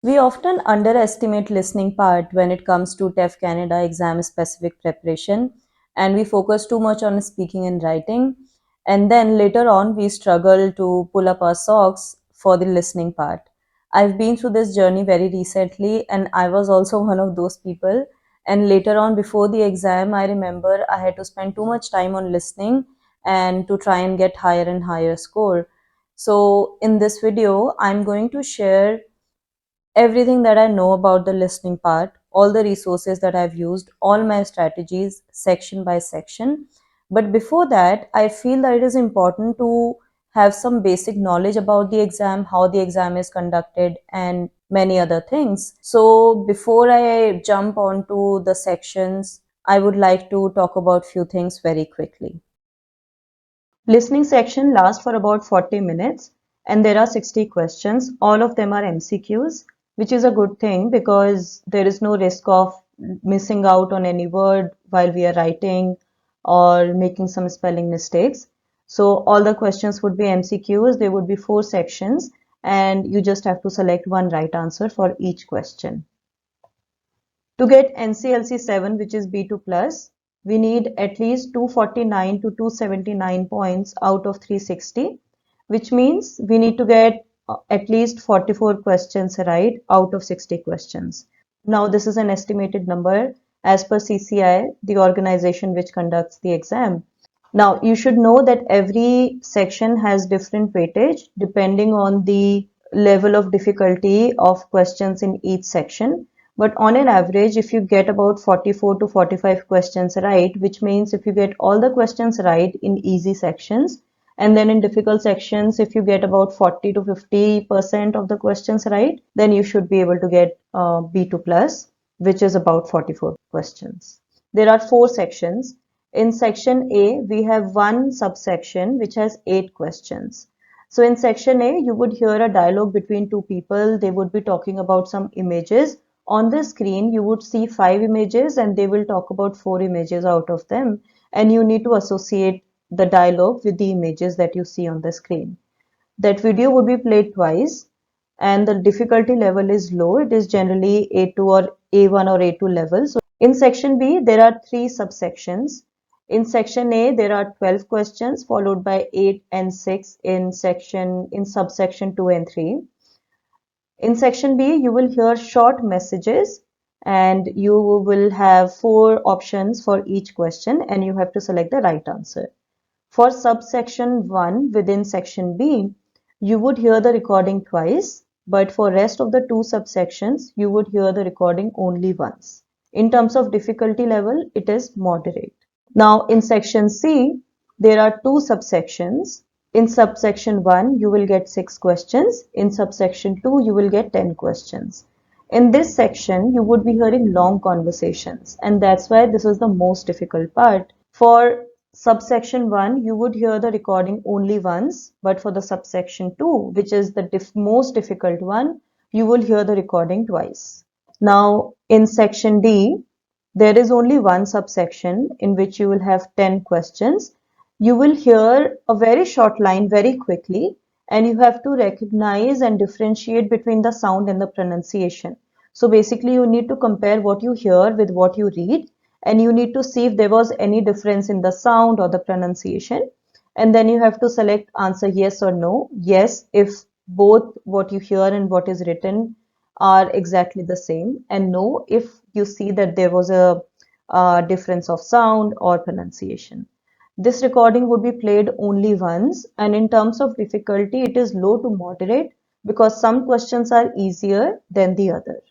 We often underestimate listening part when it comes to TEF Canada exam specific preparation, and we focus too much on speaking and writing, and then later on we struggle to pull up our socks for the listening part. I've been through this journey very recently, and I was also one of those people. And later on, before the exam, I remember I had to spend too much time on listening and to try and get higher and higher score. So in this video, I'm going to share everything that I know about the listening part, all the resources that I've used, all my strategies, section by section. But before that, I feel that it is important to have some basic knowledge about the exam, how the exam is conducted, and many other things. So before I jump onto the sections, I would like to talk about few things very quickly. Listening section lasts for about 40 minutes and there are 60 questions. All of them are MCQs, which is a good thing because there is no risk of missing out on any word while we are writing or making some spelling mistakes. So all the questions would be MCQs. There would be 4 sections and you just have to select one right answer for each question. To get NCLC 7, which is B2 plus, we need at least 249 to 279 points out of 360, which means we need to get at least 44 questions right out of 60 questions. Now, this is an estimated number as per CCI, the organization which conducts the exam. Now, you should know that every section has different weightage depending on the level of difficulty of questions in each section. But on an average, if you get about 44 to 45 questions right, which means if you get all the questions right in easy sections, and then in difficult sections, if you get about 40 to 50% of the questions right, then you should be able to get B2 plus, which is about 44 questions. There are 4 sections. In section A, we have one subsection which has 8 questions. So in section A, you would hear a dialogue between two people. They would be talking about some images. On the screen, you would see 5 images and they will talk about 4 images out of them. And you need to associate the dialogue with the images that you see on the screen. That video would be played twice and the difficulty level is low. It is generally A2 or A1 or A2 level. So in section B, there are 3 subsections. In section A, there are 12 questions followed by 8 and 6 in subsection 2 and 3. In section B, you will hear short messages and you will have 4 options for each question and you have to select the right answer. For subsection 1 within section B, you would hear the recording twice, but for rest of the 2 subsections, you would hear the recording only once. In terms of difficulty level, it is moderate. Now in section C, there are 2 subsections. In subsection 1, you will get 6 questions. In subsection 2, you will get 10 questions. In this section, you would be hearing long conversations, and that's why this is the most difficult part. For subsection 1, you would hear the recording only once, but for the subsection 2, which is the most difficult one, you will hear the recording twice. Now, in section D, there is only one subsection in which you will have 10 questions. You will hear a very short line very quickly, and you have to recognize and differentiate between the sound and the pronunciation. So basically, you need to compare what you hear with what you read, and you need to see if there was any difference in the sound or the pronunciation. And then you have to select answer yes or no. Yes, if both what you hear and what is written are exactly the same, and no if you see that there was a difference of sound or pronunciation. This recording would be played only once, and in terms of difficulty, it is low to moderate because some questions are easier than the other.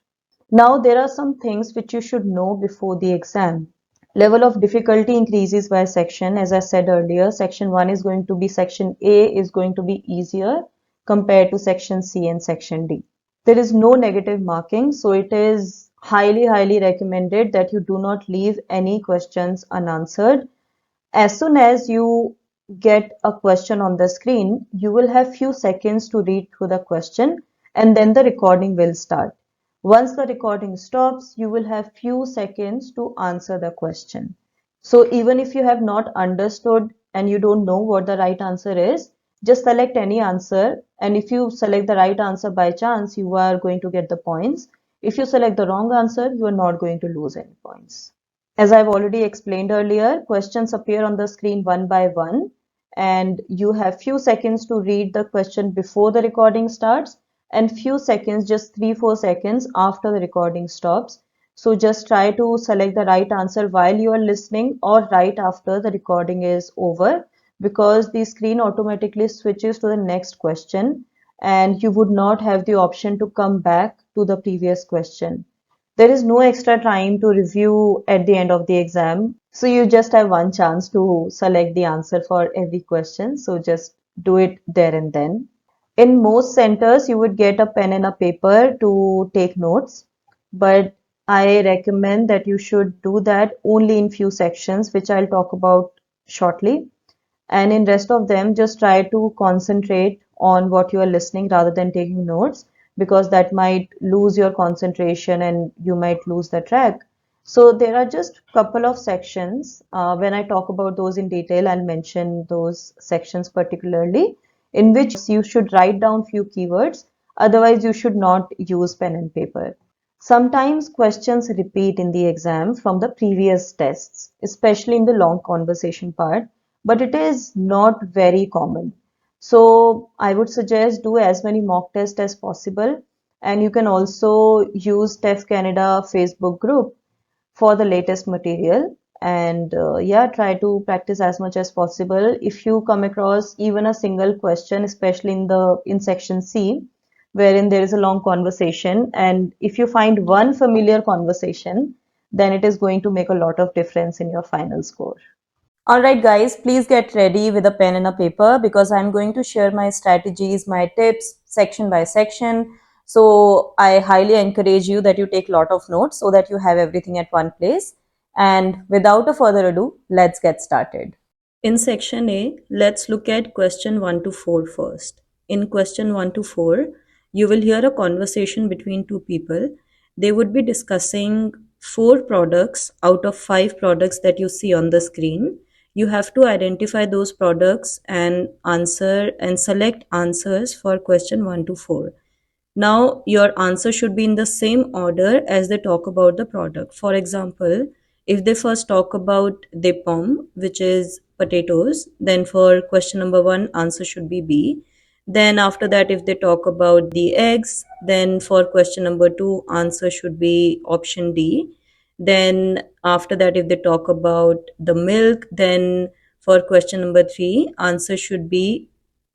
Now, there are some things which you should know before the exam. Level of difficulty increases by section. As I said earlier, section 1 is going to be, section A is going to be easier compared to section C and section D. There is no negative marking, so it is highly recommended that you do not leave any questions unanswered. As soon as you get a question on the screen, you will have few seconds to read through the question and then the recording will start. Once the recording stops, you will have few seconds to answer the question. So even if you have not understood and you don't know what the right answer is, Just select any answer, and if you select the right answer by chance, you are going to get the points. If you select the wrong answer, you are not going to lose any points. As I've already explained earlier, questions appear on the screen one by one, and you have few seconds to read the question before the recording starts, and few seconds, just 3-4 seconds after the recording stops. So just try to select the right answer while you are listening or right after the recording is over, because the screen automatically switches to the next question and you would not have the option to come back to the previous question. There is no extra time to review at the end of the exam. So you just have one chance to select the answer for every question. So just do it there and then. In most centers, you would get a pen and a paper to take notes, but I recommend that you should do that only in few sections, which I'll talk about shortly. And in rest of them, just try to concentrate on what you are listening rather than taking notes, because that might lose your concentration and you might lose the track. So there are just couple of sections. When I talk about those in detail, I'll mention those sections particularly, in which you should write down few keywords. Otherwise, you should not use pen and paper. Sometimes questions repeat in the exam from the previous tests, especially in the long conversation part, but it is not very common. So I would suggest do as many mock tests as possible, and you can also use TEF Canada Facebook group for the latest material. And yeah, try to practice as much as possible. If you come across even a single question, especially in section C, wherein there is a long conversation, and if you find one familiar conversation, then it is going to make a lot of difference in your final score. Alright guys, please get ready with a pen and a paper, because I'm going to share my strategies, my tips section by section. So I highly encourage you that you take a lot of notes so that you have everything at one place. And without a further ado, let's get started. In section A, let's look at question 1 to 4 first. In question 1 to 4, you will hear a conversation between two people. They would be discussing 4 products out of 5 products that you see on the screen. You have to identify those products and answer and select answers for question 1 to 4. Now, your answer should be in the same order as they talk about the product. For example, if they first talk about the pomme, which is potatoes, then for question number 1, answer should be B. Then after that, if they talk about the eggs, then for question number 2, answer should be option D. Then after that, if they talk about the milk, then for question number 3, answer should be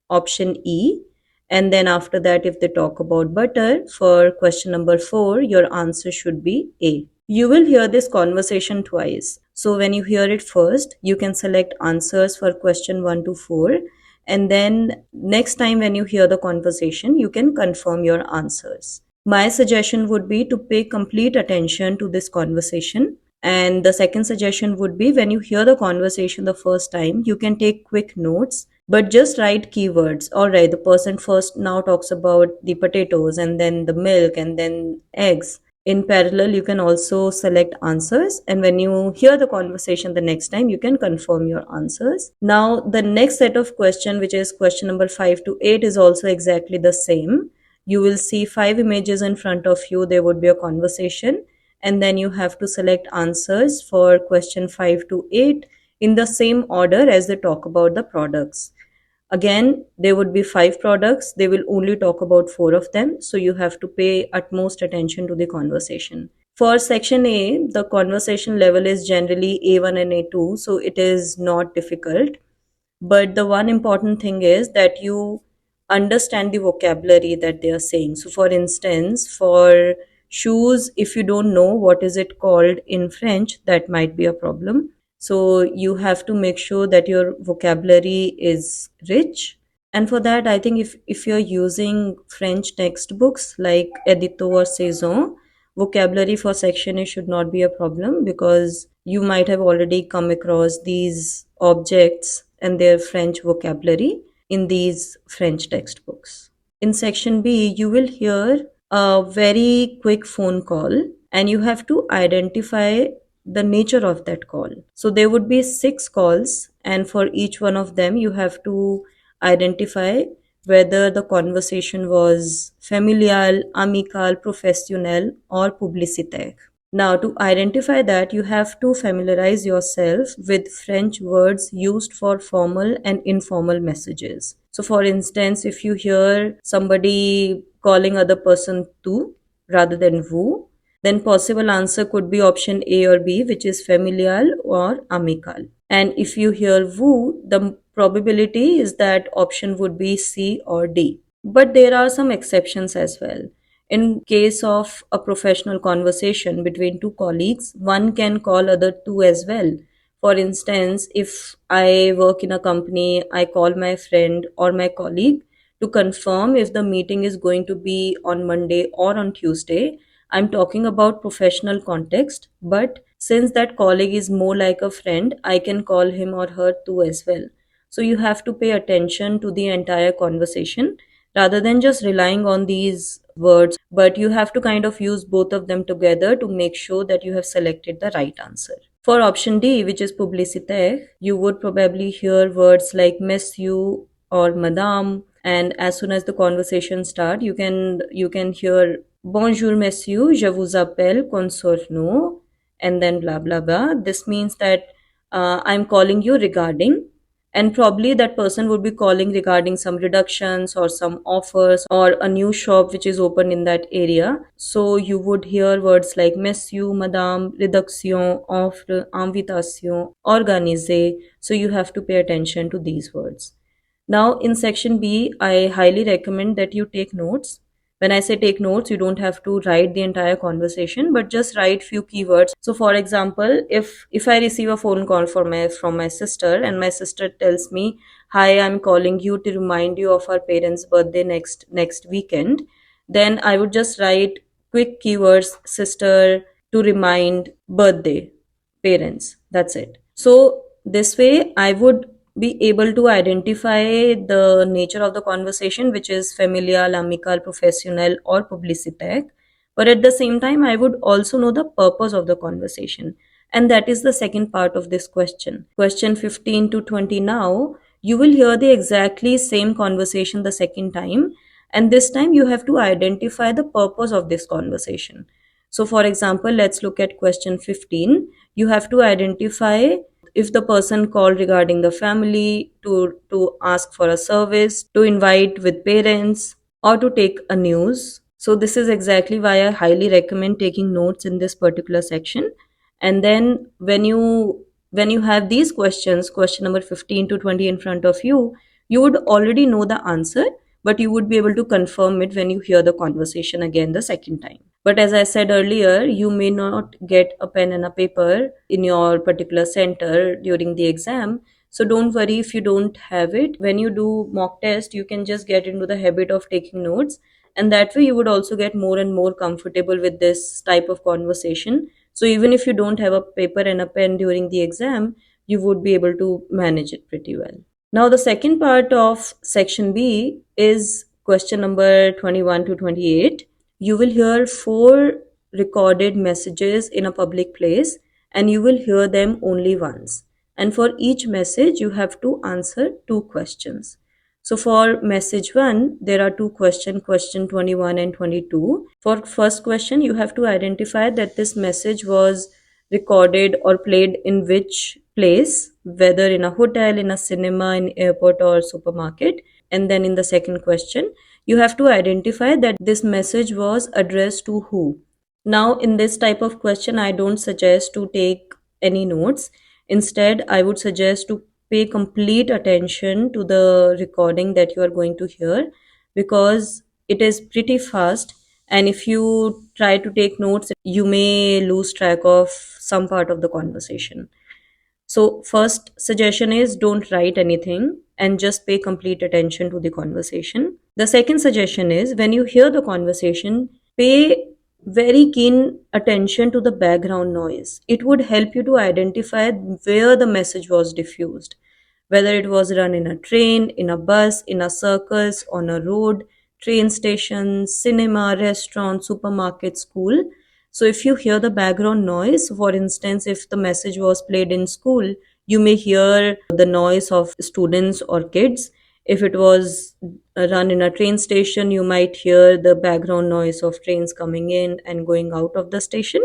option E. And then after that, if they talk about butter, for question number 4, your answer should be A. You will hear this conversation twice. So when you hear it first, you can select answers for question 1 to 4. And then next time when you hear the conversation, you can confirm your answers. My suggestion would be to pay complete attention to this conversation. And the second suggestion would be, when you hear the conversation the first time, you can take quick notes, but just write keywords. All right, the person first now talks about the potatoes and then the milk and then eggs. In parallel, you can also select answers, and when you hear the conversation the next time, you can confirm your answers. Now, the next set of question, which is question number 5 to 8, is also exactly the same. You will see 5 images in front of you. There would be a conversation, and then you have to select answers for question 5 to 8 in the same order as they talk about the products. Again, there would be 5 products. They will only talk about 4 of them. So you have to pay utmost attention to the conversation. For section A, the conversation level is generally A1 and A2, so it is not difficult. But the one important thing is that you understand the vocabulary that they are saying. So for instance, for shoes, if you don't know what is it called in French, that might be a problem. So you have to make sure that your vocabulary is rich. And for that, I think if you're using French textbooks like Edito or Saison, vocabulary for section A should not be a problem, because you might have already come across these objects and their French vocabulary in these French textbooks. In section B, you will hear a very quick phone call, and you have to identify the nature of that call. So there would be 6 calls, and for each one of them, you have to identify whether the conversation was familial, amical, professionnel, or publicitaire. Now, to identify that, you have to familiarize yourself with French words used for formal and informal messages. So, for instance, if you hear somebody calling other person tu rather than vous, then possible answer could be option A or B, which is familial or amical. And if you hear vous, the probability is that option would be C or D. But there are some exceptions as well. In case of a professional conversation between two colleagues, one can call other two as well. For instance, if I work in a company, I call my friend or my colleague to confirm if the meeting is going to be on Monday or on Tuesday. I'm talking about professional context, but since that colleague is more like a friend, I can call him or her too as well. So you have to pay attention to the entire conversation rather than just relying on these words, but you have to kind of use both of them together to make sure that you have selected the right answer. For option D, which is publicitaire, you would probably hear words like monsieur or madame, and as soon as the conversation start, you can hear bonjour monsieur, je vous appelle concernant, and then blah blah blah. This means that I'm calling you regarding, and probably that person would be calling regarding some reductions or some offers or a new shop which is open in that area. So you would hear words like monsieur, madame, réduction, offre, invitation, organiser. So you have to pay attention to these words. Now, in section B, I highly recommend that you take notes. When I say take notes, you don't have to write the entire conversation, but just write few keywords. So, for example, if I receive a phone call from my sister, and my sister tells me, "Hi, I'm calling you to remind you of our parents' birthday next weekend," then I would just write quick keywords: sister, to remind, birthday, parents. That's it. So this way, I would be able to identify the nature of the conversation, which is familial, amical, professional, or publicitaire. But at the same time, I would also know the purpose of the conversation. And that is the second part of this question. Question 15 to 20 now, you will hear the exactly same conversation the second time. And this time you have to identify the purpose of this conversation. So for example, let's look at question 15. You have to identify if the person called regarding the family, to ask for a service, to invite with parents, or to take a news. So this is exactly why I highly recommend taking notes in this particular section. And then when you have these questions, question number 15 to 20 in front of you, you would already know the answer, but you would be able to confirm it when you hear the conversation again the second time. But as I said earlier, you may not get a pen and a paper in your particular center during the exam. So don't worry if you don't have it. When you do mock test, you can just get into the habit of taking notes. And that way you would also get more and more comfortable with this type of conversation. So even if you don't have a paper and a pen during the exam, you would be able to manage it pretty well. Now the second part of section B is question number 21 to 28. You will hear 4 recorded messages in a public place, and you will hear them only once. And for each message, you have to answer 2 questions. So for message 1, there are 2 questions, question 21 and 22. For first question, you have to identify that this message was recorded or played in which place, whether in a hotel, in a cinema, in airport or supermarket. And then in the second question, you have to identify that this message was addressed to who. Now, in this type of question, I don't suggest to take any notes. Instead, I would suggest to pay complete attention to the recording that you are going to hear, because it is pretty fast. And if you try to take notes, you may lose track of some part of the conversation. So first suggestion is don't write anything and just pay complete attention to the conversation. The second suggestion is when you hear the conversation, pay very keen attention to the background noise. It would help you to identify where the message was diffused, whether it was run in a train, in a bus, in a circus, on a road, train station, cinema, restaurant, supermarket, school. So if you hear the background noise, for instance, if the message was played in school, you may hear the noise of students or kids. If it was run in a train station, you might hear the background noise of trains coming in and going out of the station,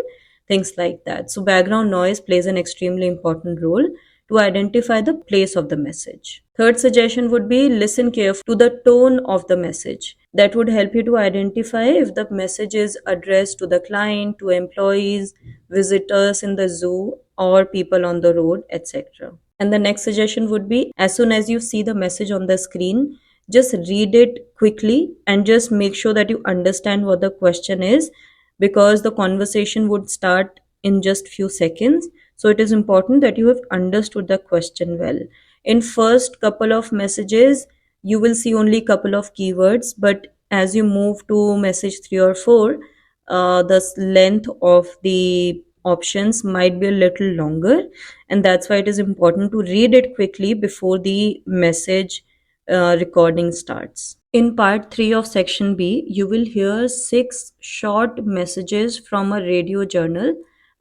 things like that. So, background noise plays an extremely important role to identify the place of the message. Third suggestion would be listen carefully to the tone of the message. That would help you to identify if the message is addressed to the client, to employees, visitors in the zoo, or people on the road, etc. And the next suggestion would be as soon as you see the message on the screen, just read it quickly and just make sure that you understand what the question is, because the conversation would start in just few seconds. So it is important that you have understood the question well. In first couple of messages, you will see only couple of keywords, but as you move to message 3 or 4, the length of the options might be a little longer, and that's why it is important to read it quickly before the message recording starts. In part 3 of section B, you will hear 6 short messages from a radio journal,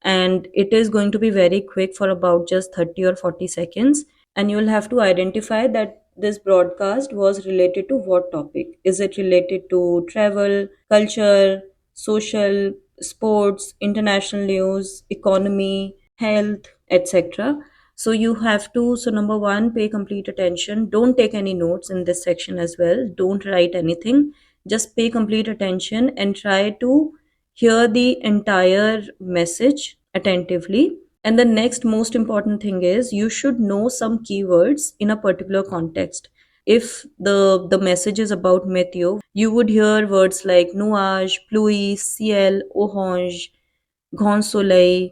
and it is going to be very quick for about just 30 or 40 seconds, and you will have to identify that this broadcast was related to what topic. Is it related to travel, culture, social, sports, international news, economy, health, etc.? So you have to, so number one, pay complete attention. Don't take any notes in this section as well. Don't write anything. Just pay complete attention and try to hear the entire message attentively. And the next most important thing is you should know some keywords in a particular context. If the message is about meteo, you would hear words like nuage, pluie, ciel, orange, grand soleil,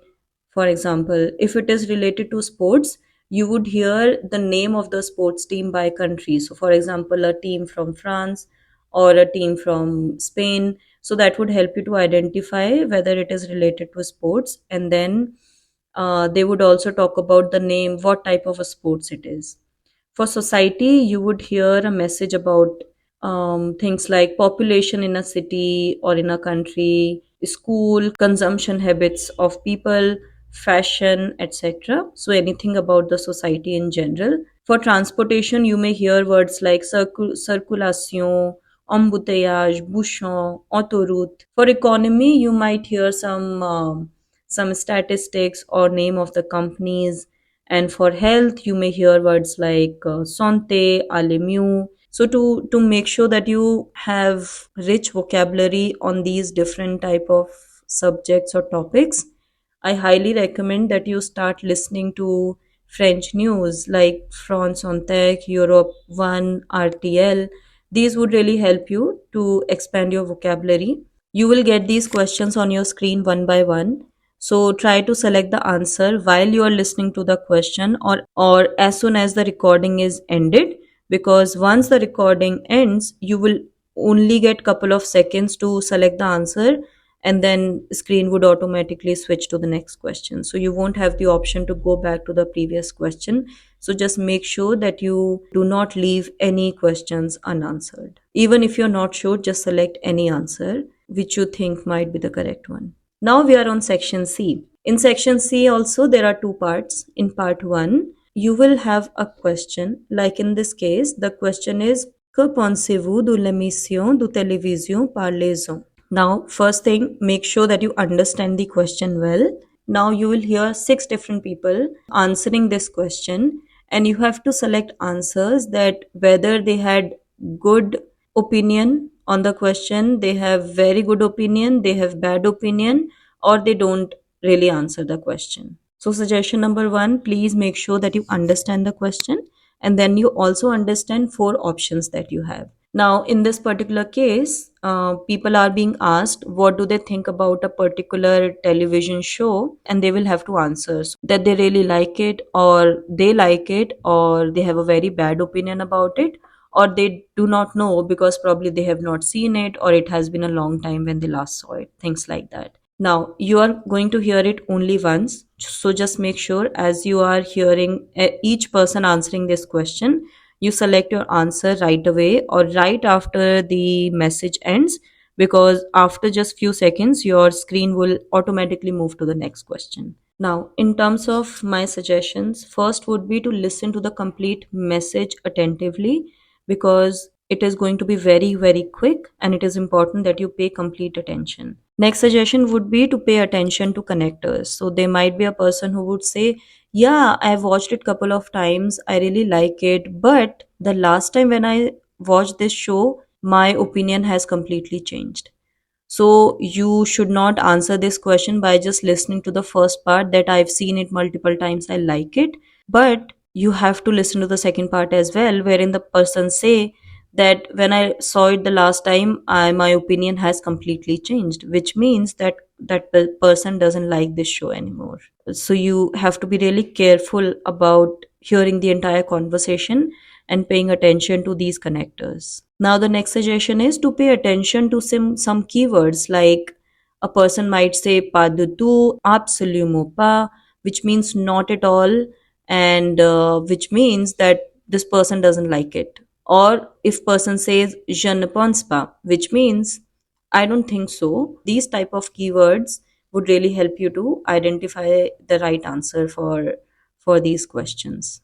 for example. If it is related to sports, you would hear the name of the sports team by country. So, for example, a team from France or a team from Spain. So, that would help you to identify whether it is related to sports. And then they would also talk about the name, what type of a sports it is. For society, you would hear a message about things like population in a city or in a country, school, consumption habits of people, fashion, etc. So, anything about the society in general. For transportation, you may hear words like circulation, embouteillage, bouchon, autoroute. For economy, you might hear some statistics or name of the companies, and for health you may hear words like santé, alemu. So to make sure that you have rich vocabulary on these different type of subjects or topics, I highly recommend that you start listening to French news like France on Tech, Europe 1, RTL. These would really help you to expand your vocabulary. You will get these questions on your screen one by one. So try to select the answer while you are listening to the question, or as soon as the recording is ended, because once the recording ends, you will only get couple of seconds to select the answer, and then screen would automatically switch to the next question. So you won't have the option to go back to the previous question. So just make sure that you do not leave any questions unanswered. Even if you're not sure, just select any answer which you think might be the correct one. Now we are on section C. In section C also there are two parts. In part 1, you will have a question. Like in this case, the question is Que pensez-vous de l'émission de télévision Parlez-en? Now, first thing, make sure that you understand the question well. Now you will hear 6 different people answering this question, and you have to select answers that whether they had good opinion on the question, they have very good opinion, they have bad opinion, or they don't really answer the question. So suggestion number 1, please make sure that you understand the question, and then you also understand 4 options that you have. Now, in this particular case, people are being asked what do they think about a particular television show, and they will have to answer that they really like it, or they like it, or they have a very bad opinion about it, or they do not know because probably they have not seen it, or it has been a long time when they last saw it, things like that. Now, you are going to hear it only once, so just make sure as you are hearing each person answering this question, you select your answer right away or right after the message ends, because after just few seconds your screen will automatically move to the next question. Now, in terms of my suggestions, first would be to listen to the complete message attentively because it is going to be very, very quick and it is important that you pay complete attention. Next suggestion would be to pay attention to connectors. So there might be a person who would say, yeah, I've watched it couple of times, I really like it, but the last time when I watched this show, my opinion has completely changed. So you should not answer this question by just listening to the first part that I've seen it multiple times, I like it. But you have to listen to the second part as well, wherein the person say that when I saw it the last time, my opinion has completely changed, which means that person doesn't like this show anymore. So you have to be really careful about hearing the entire conversation and paying attention to these connectors. Now, the next suggestion is to pay attention to some keywords, like a person might say pas du tout, absolument pas, which means not at all, and which means that this person doesn't like it. Or if person says je ne pense pas, which means I don't think so. These type of keywords would really help you to identify the right answer for these questions.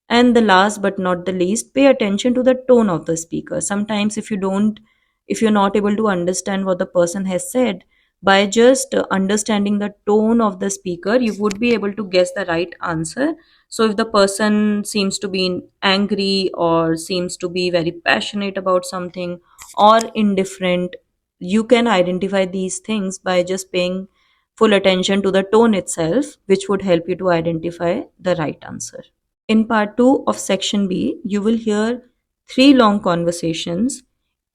And the last but not the least, pay attention to the tone of the speaker. Sometimes if you're not able to understand what the person has said, by just understanding the tone of the speaker, you would be able to guess the right answer. So if the person seems to be angry or seems to be very passionate about something or indifferent, you can identify these things by just paying full attention to the tone itself, which would help you to identify the right answer. In part 2 of section B, you will hear 3 long conversations.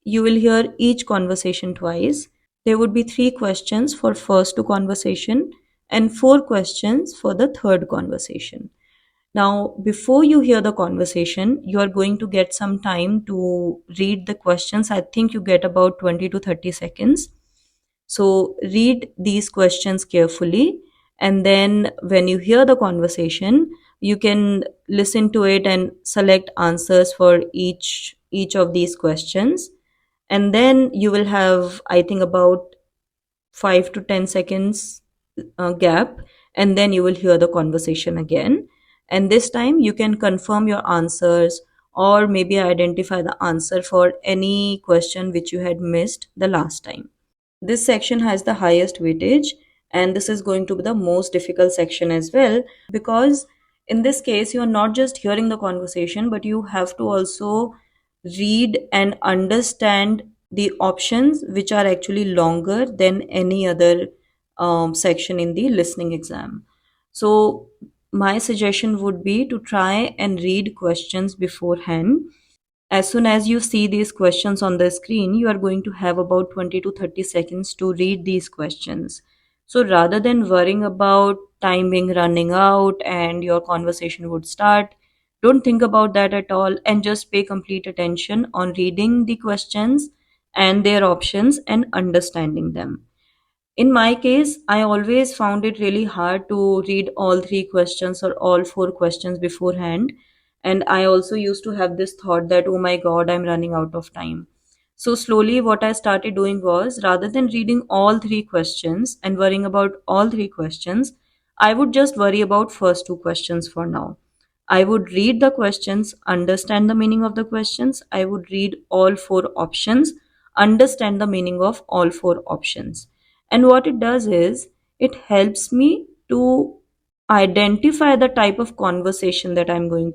You will hear each conversation twice. There would be 3 questions for first 2 conversation and 4 questions for the third conversation. Now, before you hear the conversation, you are going to get some time to read the questions. I think you get about 20 to 30 seconds. So read these questions carefully, and then when you hear the conversation, you can listen to it and select answers for each of these questions. And then you will have, I think, about 5 to 10 seconds gap, and then you will hear the conversation again. And this time you can confirm your answers or maybe identify the answer for any question which you had missed the last time. This section has the highest weightage, and this is going to be the most difficult section as well, because in this case you are not just hearing the conversation, but you have to also read and understand the options, which are actually longer than any other section in the listening exam. So my suggestion would be to try and read questions beforehand. As soon as you see these questions on the screen, you are going to have about 20 to 30 seconds to read these questions. So rather than worrying about time being running out and your conversation would start, don't think about that at all and just pay complete attention on reading the questions and their options and understanding them. In my case, I always found it really hard to read all 3 questions or all 4 questions beforehand. And I also used to have this thought that, oh my God, I'm running out of time. So slowly, what I started doing was, rather than reading all 3 questions and worrying about all 3 questions, I would just worry about first 2 questions for now. I would read the questions, understand the meaning of the questions. I would read all 4 options, understand the meaning of all 4 options. And what it does is it helps me to identify the type of conversation that I'm going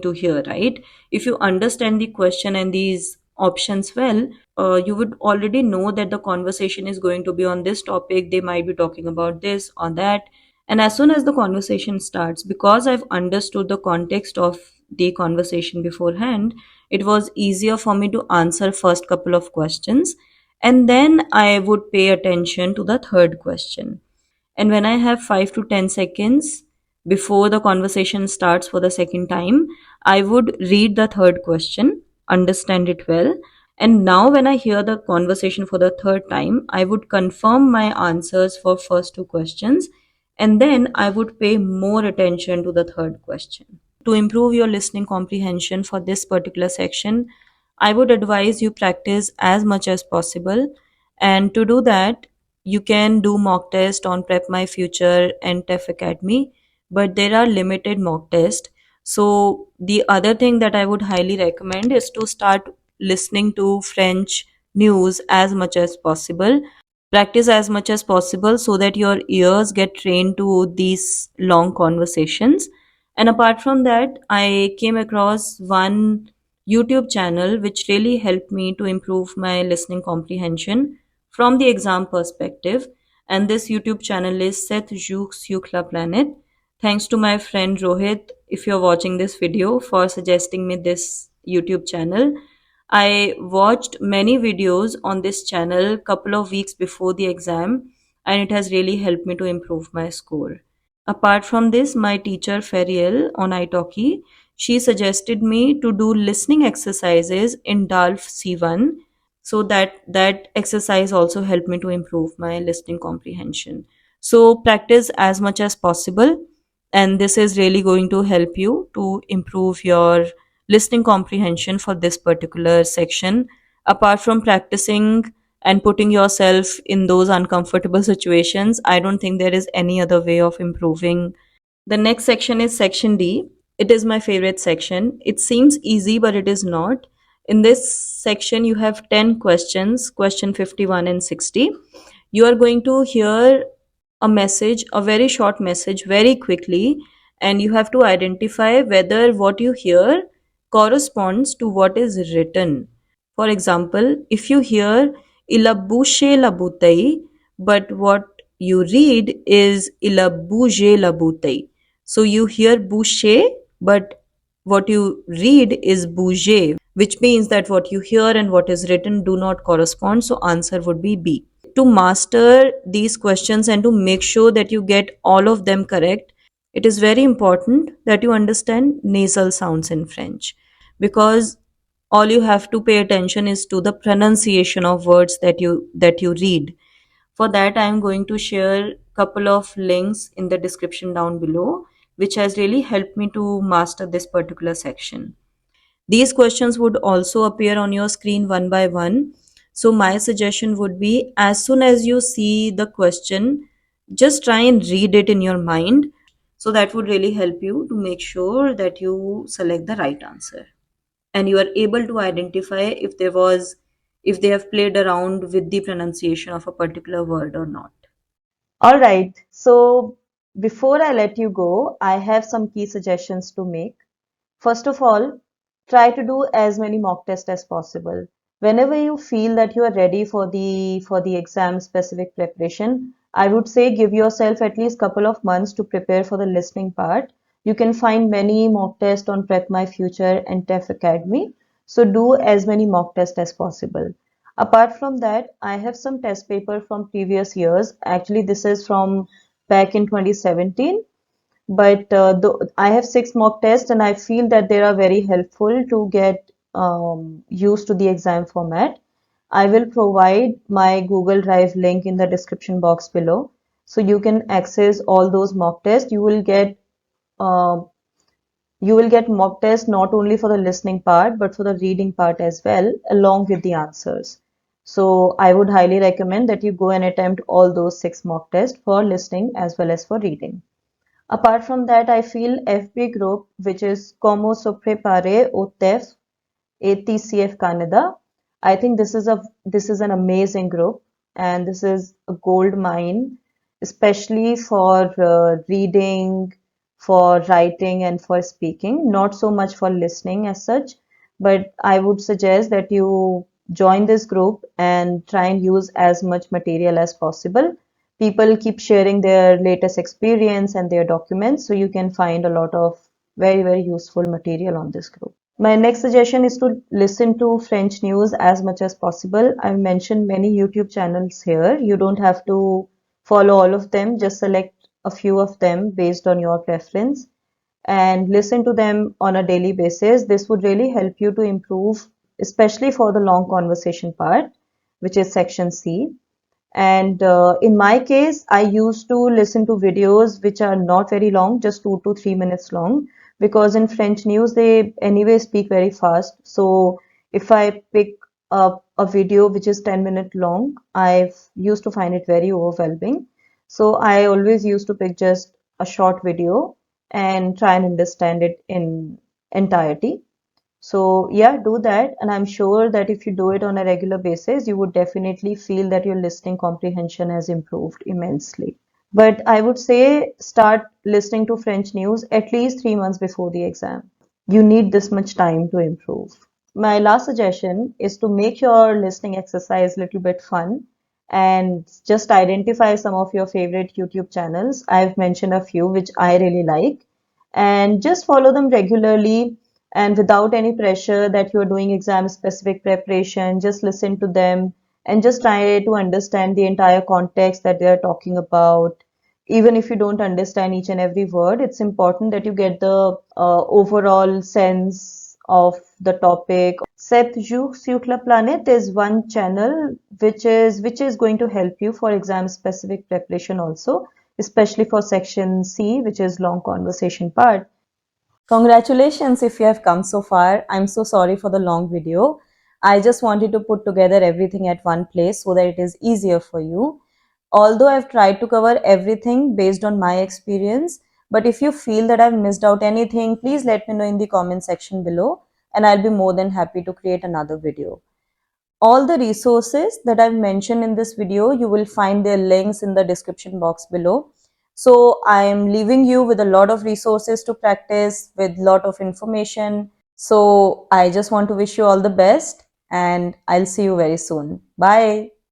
to hear, right? If you understand the question and these options well, you would already know that the conversation is going to be on this topic. They might be talking about this or that. And as soon as the conversation starts, because I've understood the context of the conversation beforehand, it was easier for me to answer first couple of questions, and then I would pay attention to the third question. And when I have 5 to 10 seconds before the conversation starts for the second time, I would read the third question, understand it well. And now when I hear the conversation for the third time, I would confirm my answers for first 2 questions, and then I would pay more attention to the third question. To improve your listening comprehension for this particular section, I would advise you practice as much as possible. And to do that, you can do mock test on Prep My Future and TEF Academy, but there are limited mock tests. So the other thing that I would highly recommend is to start listening to French news as much as possible. Practice as much as possible so that your ears get trained to these long conversations. And apart from that, I came across one YouTube channel which really helped me to improve my listening comprehension from the exam perspective. And this YouTube channel is Seth Jouk Sukla Planet. Thanks to my friend Rohit, if you're watching this video, for suggesting me this YouTube channel. I watched many videos on this channel couple of weeks before the exam, and it has really helped me to improve my score. Apart from this, my teacher Feriel on italki, she suggested me to do listening exercises in DALF C1, so that exercise also helped me to improve my listening comprehension. So practice as much as possible, and this is really going to help you to improve your listening comprehension for this particular section. Apart from practicing and putting yourself in those uncomfortable situations, I don't think there is any other way of improving. The next section is section D. It is my favorite section. It seems easy, but it is not. In this section, you have 10 questions, question 51 and 60. You are going to hear a message, a very short message, very quickly, and you have to identify whether what you hear corresponds to what is written. For example, if you hear ilabushe labutai, but what you read is ilabuje labutai. So you hear boucher, but what you read is bouger, which means that what you hear and what is written do not correspond. So answer would be B. To master these questions and to make sure that you get all of them correct, it is very important that you understand nasal sounds in French, because all you have to pay attention is to the pronunciation of words that you read. For that, I am going to share couple of links in the description down below, which has really helped me to master this particular section. These questions would also appear on your screen one by one. So my suggestion would be, as soon as you see the question, just try and read it in your mind. So that would really help you to make sure that you select the right answer, and you are able to identify if they have played around with the pronunciation of a particular word or not. All right. So before I let you go, I have some key suggestions to make. First of all, try to do as many mock tests as possible. Whenever you feel that you are ready for the exam specific preparation, I would say give yourself at least couple of months to prepare for the listening part. You can find many mock tests on Prep My Future and TEF Academy. So do as many mock tests as possible. Apart from that, I have some test paper from previous years. Actually, this is from back in 2017, but I have 6 mock tests and I feel that they are very helpful to get used to the exam format. I will provide my Google Drive link in the description box below, so you can access all those mock tests. Uh, you will get mock tests not only for the listening part but for the reading part as well, along with the answers. So I would highly recommend that you go and attempt all those 6 mock tests for listening as well as for reading. Apart from that, I feel FB group, which is Como se prepare o TEF ATCF Canada. I think this is an amazing group, and this is a gold mine, especially for reading, for writing, and for speaking. Not so much for listening as such, but I would suggest that you join this group and try and use as much material as possible. People keep sharing their latest experience and their documents, so you can find a lot of very, very useful material on this group. My next suggestion is to listen to French news as much as possible. I've mentioned many YouTube channels here. You don't have to follow all of them, just select a few of them based on your preference and listen to them on a daily basis. This would really help you to improve, especially for the long conversation part, which is section C. And in my case, I used to listen to videos which are not very long, just 2 to 3 minutes long, because in French news, they anyway speak very fast. So if I pick up a video which is 10 minutes long, I used to find it very overwhelming. So I always used to pick just a short video and try and understand it in entirety. So yeah, do that. And I'm sure that if you do it on a regular basis, you would definitely feel that your listening comprehension has improved immensely. But I would say start listening to French news at least 3 months before the exam. You need this much time to improve. My last suggestion is to make your listening exercise a little bit fun and just identify some of your favorite YouTube channels. I've mentioned a few which I really like, and just follow them regularly and without any pressure that you're doing exam specific preparation. Just listen to them and just try to understand the entire context that they're talking about. Even if you don't understand each and every word, it's important that you get the overall sense of the topic. Seth Sur la Planet is one channel which is going to help you for exam specific preparation also, especially for section C, which is long conversation part. Congratulations if you have come so far. I'm so sorry for the long video. I just wanted to put together everything at one place so that it is easier for you. Although I've tried to cover everything based on my experience, but if you feel that I've missed out anything, please let me know in the comment section below and I'll be more than happy to create another video. All the resources that I've mentioned in this video, you will find their links in the description box below. So I'm leaving you with a lot of resources to practice, with a lot of information. So I just want to wish you all the best and I'll see you very soon. Bye.